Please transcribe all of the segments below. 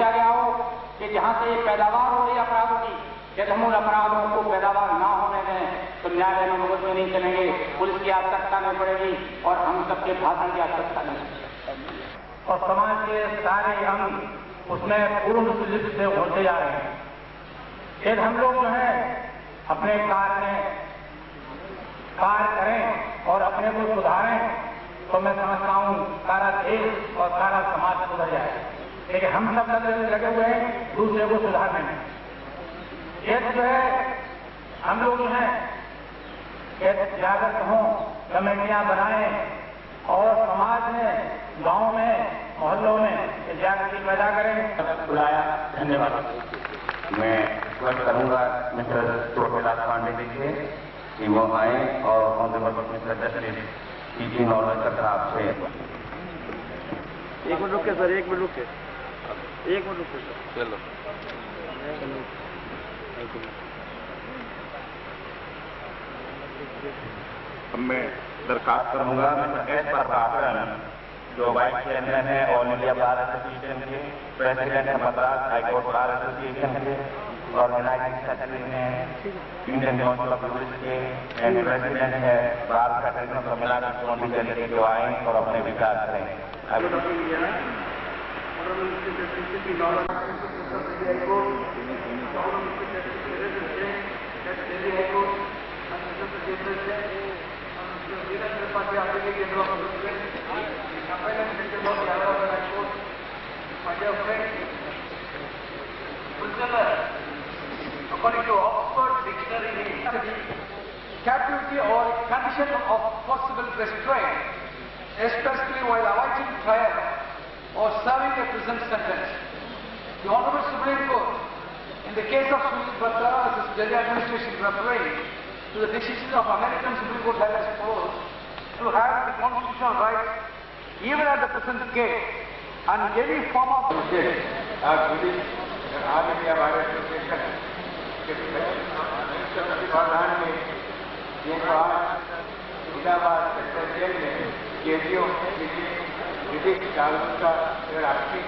सोचा गया हो कि जहां से ये पैदावार हो रही अपराधों की, यदि हम उन अपराधों को पैदावार ना होने दें तो न्यायालय में मुकदमे नहीं चलेंगे, पुलिस की आवश्यकता नहीं पड़ेगी और हम सबके भाषण की आवश्यकता नहीं। और समाज के सारे अंग उसमें पूर्ण रूप से होते जा रहे हैं। यदि हम लोग जो है अपने कार्य करें और अपने को सुधारें तो मैं समझता हूं सारा देश और सारा समाज सुधर जाए। लेकिन हम सब लगे हुए हैं दूसरे को सुधारने में। ये जो है हम लोग जो हैं जागृत हों, कमेटियां बनाएं और समाज में, गांव में, मोहल्लों में जागृति पैदा करें। बुलाया, धन्यवाद। मैं रिक्वेस्ट करूंगा मिस्टर चोटेलाल पांडे जी से कि वो आए और honourable mister justice teaching knowledge का आपसे। एक मिनट रुके सर, एक मिनट रुके सर। चलो मैं दरखास्त करूंगा मिस्टर एस प्रभाकरन जो वाइस चेयरमैन है ऑल इंडिया बार एसोसिएशन के, प्रेसिडेंट है मद्रास हाईकोर्ट बार एसोसिएशन के, ऑर्गेनाइजिंग सेक्रेटरी हैं इंडियन काउंसिल ऑफ जूरिस्ट के एंड प्रेसिडेंट है बार फेडरेशन ऑफ तमिलनाडु पॉन्डिचेरी के, जो आए और अपने विचार करें। According to Oxford Dictionary, captivity or condition of possible restraint, especially while awaiting trial or serving a prison sentence. The Honorable Supreme Court, in the case of Sunil Bhatta versus Delhi Administration, referring to the decision of American Supreme Court, has supposed to have the constitutional rights even at the present case and any form of all India bar association के प्रतिभाधान में ये Allahabad central jail में कैदियों के लिए विधिक जागरूकता राष्ट्रीय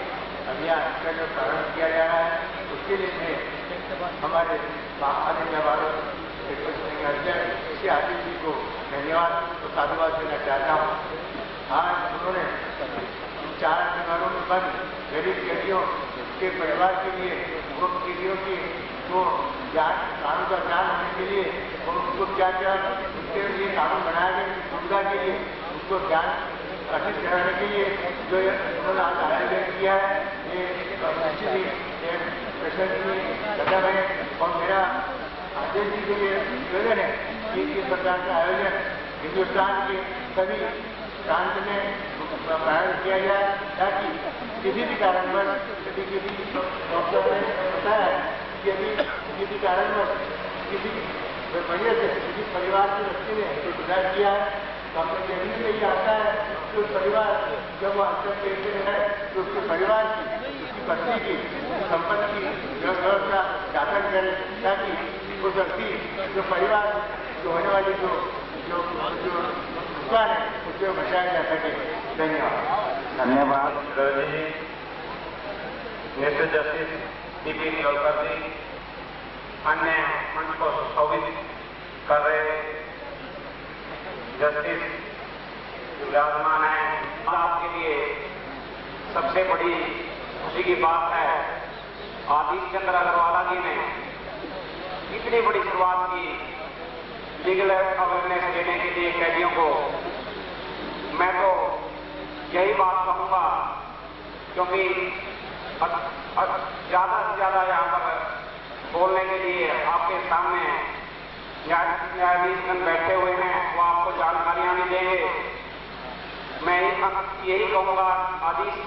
अभियान का जो प्रारंभ किया जा रहा है, उसके लिए मैं हमारे ऑल इंडिया बार एसोसिएशन के अध्यक्ष श्री आदित्य जी को धन्यवाद और साधुवाद देना चाहता हूँ। आज उन्होंने 4 दीवारों में बंद गरीब कैदियों के परिवार के लिए, उन कैदियों की जो ज्ञान, कानून का ज्ञान होने के लिए और उनको क्या क्या उनके लिए कानून बनाया गया सुविधा के लिए उसको ज्ञान अर्जित कराने के लिए जो उन्होंने आज आयोजन किया है, ये प्रशंसनीय कदम है। और मेरा आदेश जी के लिए निवेदन है कि इस प्रकार का आयोजन हिंदुस्तान के सभी प्रांत में प्रारंभ किया जाए, ताकि किसी भी कारणवश यदि किसी डॉक्टर ने बताया कि यदि किसी कारणवश किसी वजह से किसी परिवार के व्यक्ति ने कोई सुधार किया है तो हमने कहने में ये आता है कि उस परिवार जब वो अंतर देते हैं तो उसके परिवार की, उसकी पत्नी की, संपत्ति की व्यवस्था दाखिल करें, ताकि वो व्यक्ति जो परिवार जो होने वाली जो नुकसान है उससे बचाया जा सके। धन्यवाद जी। मिस्टर जस्टिस टीपी नियोलकर जी अन्य मंच को सुशोभित कर रहे जस्टिस विराजमान है। आपके लिए सबसे बड़ी खुशी की बात है, आदित्य चंद्र अग्रवाला जी ने इतनी बड़ी शुरुआत की लीगल अवेयरनेस देने के लिए कैदियों को। मैं तो यही बात कहूंगा, क्योंकि ज्यादा से ज्यादा यहाँ पर बोलने के लिए आपके सामने न्यायाधीश बैठे हुए हैं, वो आपको जानकारियां भी देंगे। मैं यही कहूंगा आदित्य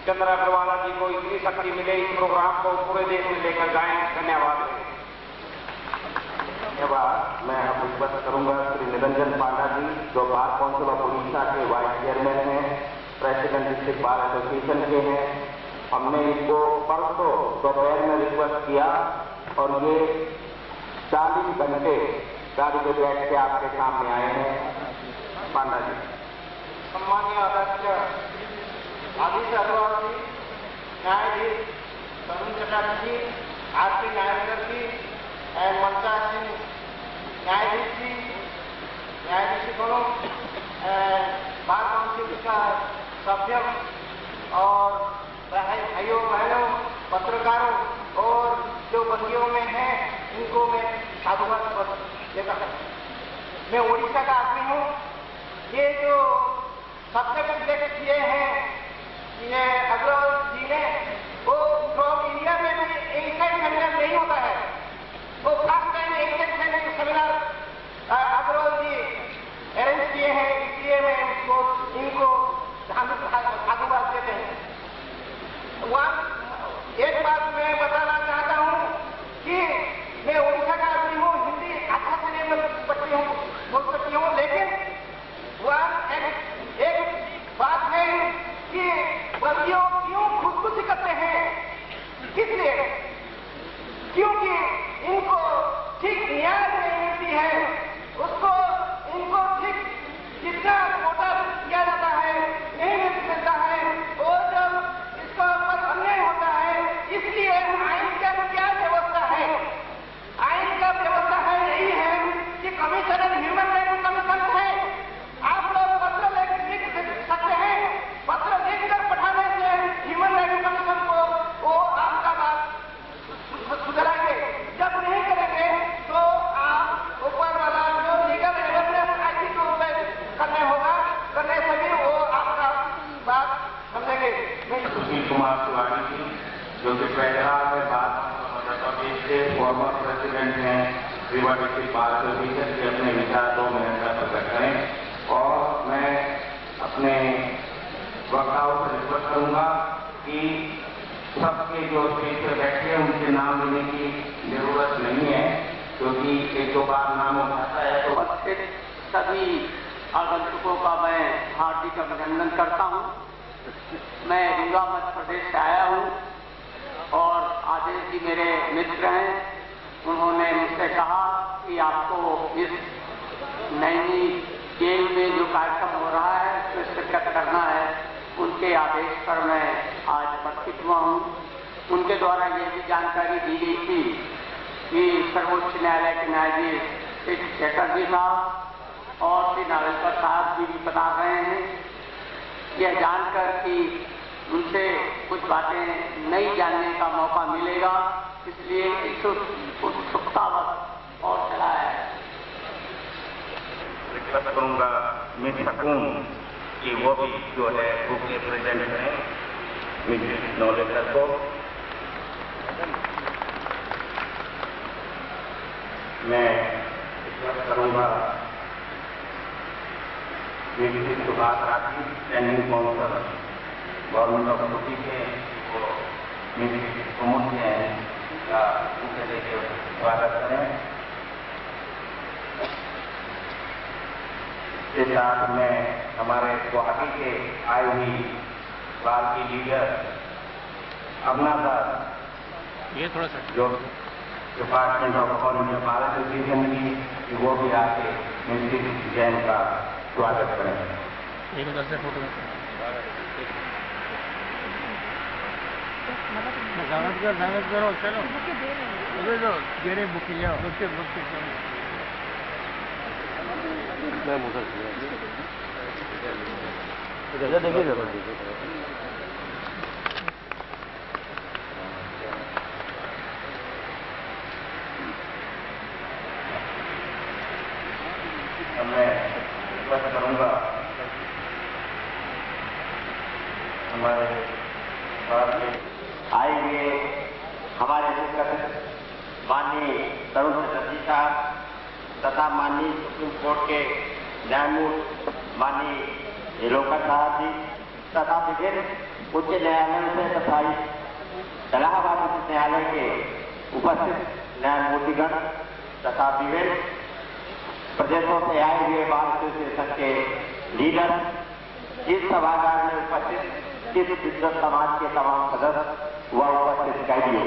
चंद्र अग्रवाला जी को इतनी शक्ति मिले, इस प्रोग्राम को पूरे देश में लेकर जाएं। धन्यवाद। धन्यवाद। मैं अब रिक्वेस्ट करूंगा श्री निरंजन पांडा जी जो बार काउंसिल ऑफ उड़ीसा के वाइस चेयरमैन हैं, प्रेसिडेंट डिस्ट्रिक्ट बार एसोसिएशन के हैं। हमने इनको परसों दोपहर में रिक्वेस्ट किया और ये 40 घंटे गाड़ी पे बैठ के आपके सामने आए हैं। पांडा जी। सम्मानीय अध्यक्ष आदित्य अग्रवाल जी, न्यायाधीश जी, आरती नायकर जी, ममता सिंह न्यायाधीश दोनों, बार काउंसिल का सभ्य और भाइयों बहनों, पत्रकारों और जो बंदियों में हैं, इनको मैं साधुवाद देता हूँ। मैं उड़ीसा का आदमी हूँ। ये जो सब्जेक्ट उल्लेख किए हैं ये अग्रवाल जी ने, वो फ्रॉम इंडिया में भी एक सेमिनार नहीं होता है। वो फर्स्ट टाइम एक सेमिनार अग्रवाल जी अरेंज किए हैं, इसलिए मैं इनको साधुवाद देते हैं। एक बात मैं बताना चाहता हूँ कि मैं उड़ीसा का आदमी हूँ, हिंदी अच्छा से नहीं बोल सकती हूँ, लेकिन एक बात है कि बंदियों क्यों खुदकुशी करते हैं, इसलिए क्योंकि इनको ठीक न्याय नहीं मिलती है, इनको ठीक जितना कोटा किया जाता है नहीं मिलता है, और जब इसका पर अन्याय होता है, इसलिए आइन का क्या व्यवस्था है? आइन का व्यवस्था है यही है कि कमिश्नर ह्यूमन राइट कमीशन है। आप लोग पत्र लिख सकते हैं, पत्र लिखकर पठाने से ह्यूमन राइट कमीशन को वो आपका बात सुधराएंगे। जब नहीं करेंगे तो आप ऊपर वाला जो लीगल एवेंस आईटी को करने से भी वो आपका बात समझेंगे। सुशील कुमार तिवारी जी, जो कि फैसला में बात मध्य प्रदेश के फॉर्मर प्रेसिडेंट हैं रीवा डिस्ट्रिक्ट बार एसोसिएशन के, अपने विचार 2 मिनट का प्रकट करें। और मैं अपने वक्ताओं से रिक्वेस्ट करूंगा कि सबके जो स्टेज पर बैठे हैं उनके नाम लेने की जरूरत नहीं है, क्योंकि 1-2 बार नाम उठाता है तो उपस्थित सभी आगंतुकों का मैं हार्दिक अभिनंदन करता हूं। मैं रीवा मध्य प्रदेश से आया हूं और आदेश जी मेरे मित्र हैं। उन्होंने मुझसे कहा कि आपको इस नैनी जेल में जो कार्यक्रम हो रहा है उसमें शिरकत करना है। उनके आदेश पर मैं आज उपस्थित हुआ हूँ। उनके द्वारा ये भी जानकारी दी गई थी कि सर्वोच्च न्यायालय के न्यायाधीश श्री चटर्जी साहब और श्री नागेश्वर साहब जी भी बता रहे हैं। यह जानकर कि उनसे कुछ बातें नई जानने का मौका मिलेगा, इसलिए उत्सुकतावश और चला है। रिक्वेस्ट करूंगा मिस सकून कि वो भी जो है ग्रुप के प्रेजेंट हैं, मिस नौलेकर को। मैं रिक्वेस्ट करूंगा miss Subhash Rathi, standing council government of UP के, वो मिस प्रमोद हैं का उनसे लेकर स्वागत करें। इसके साथ में हमारे गुवाहाटी के आई हुई बार की लीडर अवना दास, ये थोड़ा सा जो department of foreign bar association की, कि वो भी आके मिस्टर जैन का स्वागत करें। एक उधर से फोटो स्वागत करो, चलो गेरे बुक लिया मैं मुझे देखिए जरूर मैं रिक्वेस्ट करूंगा हमारे आएंगे हमारे माननीय तरुण चटर्जी साहब तथा माननीय सुप्रीम कोर्ट के न्यायमूर्ति माननीय लोकर साहब जी तथा विभिन्न उच्च न्यायालयों से तथा इलाहाबाद उच्च न्यायालय के उपस्थित न्यायमूर्तिगण तथा विभिन्न प्रदेशों से आए हुए बार एसोसिएशन के लीडर, इस सभागार में उपस्थित इस विद्वत समाज के तमाम सदस्य व उपस्थित कैदियों,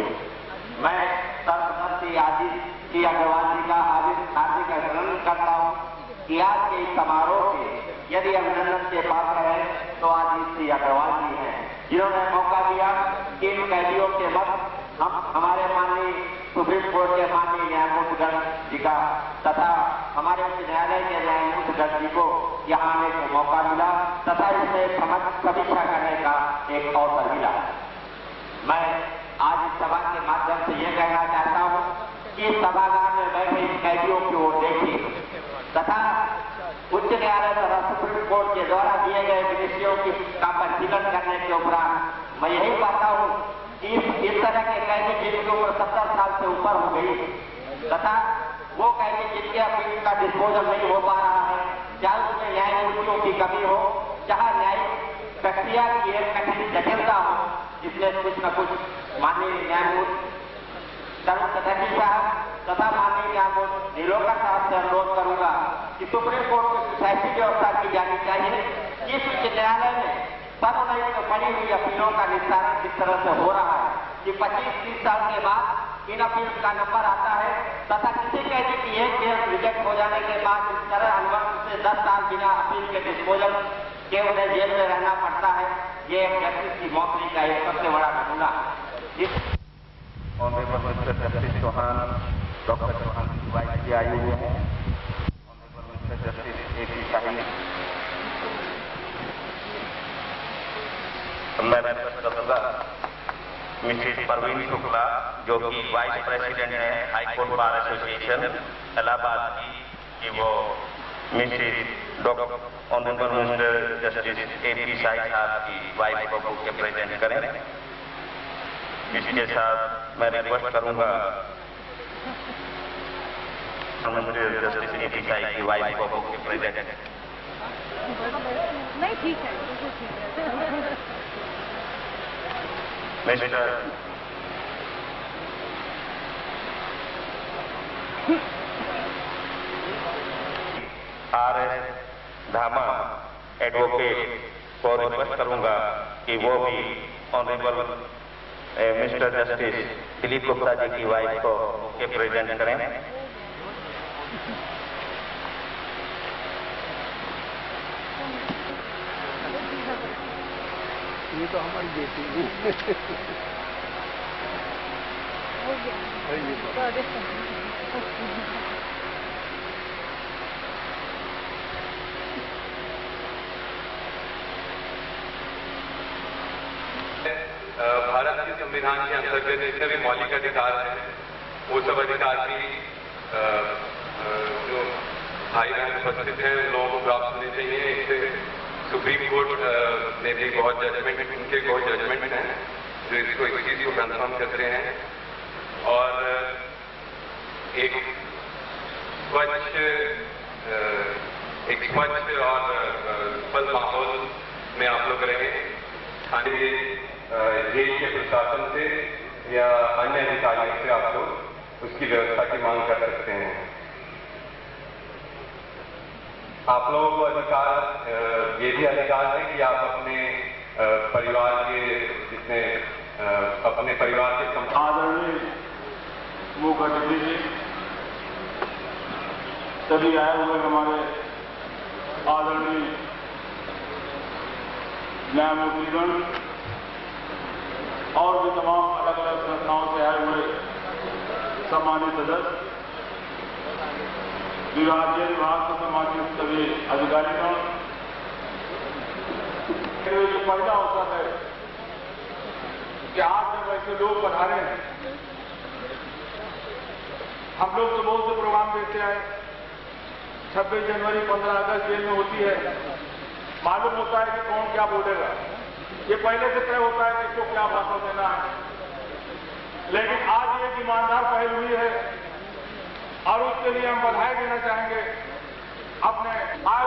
मैं सर्वप्रथम श्री आदित्य श्री अग्रवाल जी का हार्दिक अभिनंदन करता हूँ कि आज के इस समारोह के यदि अभिनंदन के पात्र हैं तो आज श्री अग्रवाल जी हैं, जिन्होंने मौका दिया कि इन कैदियों के मत हम टिका तथा हमारे उच्च न्यायालय के न्यायमूर्ति जज जी को यहाँ आने का मौका मिला तथा इसमें समीक्षा करने का एक अवसर मिला। मैं आज इस सभा के माध्यम से ये कहना चाहता हूँ कि सभागार में बैठे कैदियों की ओर देखिए तथा उच्च न्यायालय तथा सुप्रीम कोर्ट के द्वारा दिए गए विषयों का परिशीलन करने के उपरांत मैं यही पाता हूँ कि इस तरह के कैदी जिनके उम्र 70 साल से ऊपर हो गई तथा वो कैदी जिनके अपील का डिस्पोजल नहीं हो पा रहा है, चाहे उसमें न्यायमूर्तियों की कमी हो, चाहे न्यायिक प्रक्रिया की एक कठिन जटिलता हो, जिसमें कुछ न कुछ माननीय न्यायमूर्ति तरुण चटर्जी साहब तथा माननीय न्यायमूर्ति नीलोकर साहब से अनुरोध करूंगा कि सुप्रीम कोर्ट में कुछ ऐसी व्यवस्था की जानी चाहिए कि इस उच्च न्यायालय में सर्वनयन में पड़ी हुई अपीलों का निस्तारण जिस तरह से हो रहा है कि 25-30 साल के बाद इन अपील का नंबर आता है तथा किसी कैदी की एक केस रिजेक्ट हो जाने के बाद इस तरह अनुबंध से 10 साल बिना अपील के डिस्पोजल के उन्हें जेल में रहना पड़ता है। ये एक जस्टिस की मौकरी का एक सबसे बड़ा नमूना है। Honourable mister justice Chauhan, doctor Chauhan की वाइफ भी आए हुए हैं। Honourable mister justice A P. Shahi, मैं रिक्वेस्ट करूंगा मिसेज परवीन शुक्ला जो कि वाइस प्रेसिडेंट है high court bar association Allahabad की, कि वो Mrs doctor honourable mister justice A P. Shahi साहब की वाइफ को बुक के प्रेजेंट करें। इसके साथ मैं रिक्वेस्ट करूंगा मिस्टर जस्टिस ए.पी. शाही की वाइफ को बुक के प्रेजेंट नहीं, ठीक है, ठीक है। Mister R.S. धामा एडवोकेट को रिक्वेस्ट करूंगा कि वो भी honourable mister justice Dilip Gupta ji की वाइफ को के प्रेजेंट करें। ये तो हमारी बेटी है। हो गया। भारत के संविधान के अंतर्गत जितने भी मौलिक अधिकार हैं वो सब अधिकार भी जो भाई बहन उपस्थित हैं उन लोगों को प्राप्त होने चाहिए। इससे सुप्रीम कोर्ट ने भी बहुत जजमेंट, उनके बहुत जजमेंट हैं जो इसको इस चीज को कंफर्म करते हैं और एक स्वच्छ और सफल माहौल में आप लोग रहें। स्थानीय जेल के प्रशासन से या अन्य अधिकारियों से आप लोग उसकी व्यवस्था की मांग कर सकते हैं। आप लोगों को अधिकार, ये भी अधिकार है कि आप अपने परिवार के जितने अपने परिवार के आदरणीय मुख्यमंत्री जी, सभी आए हुए हमारे आदरणीय न्यायमूर्तिगण और भी तमाम अलग अलग संस्थाओं से आए हुए सम्मानित सदस्य, विभागीय विभाग से सम्मानित सभी अधिकारीगण। ये फायदा होता है कि आज जब ऐसे लोग पधारे हैं, हम लोग तो बहुत से प्रोग्राम देखते आए, 26 जनवरी 15 अगस्त जेल में होती है, मालूम होता है कि कौन क्या बोलेगा, ये पहले से तय होता है किसको क्या भाषण देना है। लेकिन आज एक ईमानदार पहल हुई है और उसके लिए हम बधाई देना चाहेंगे अपने आए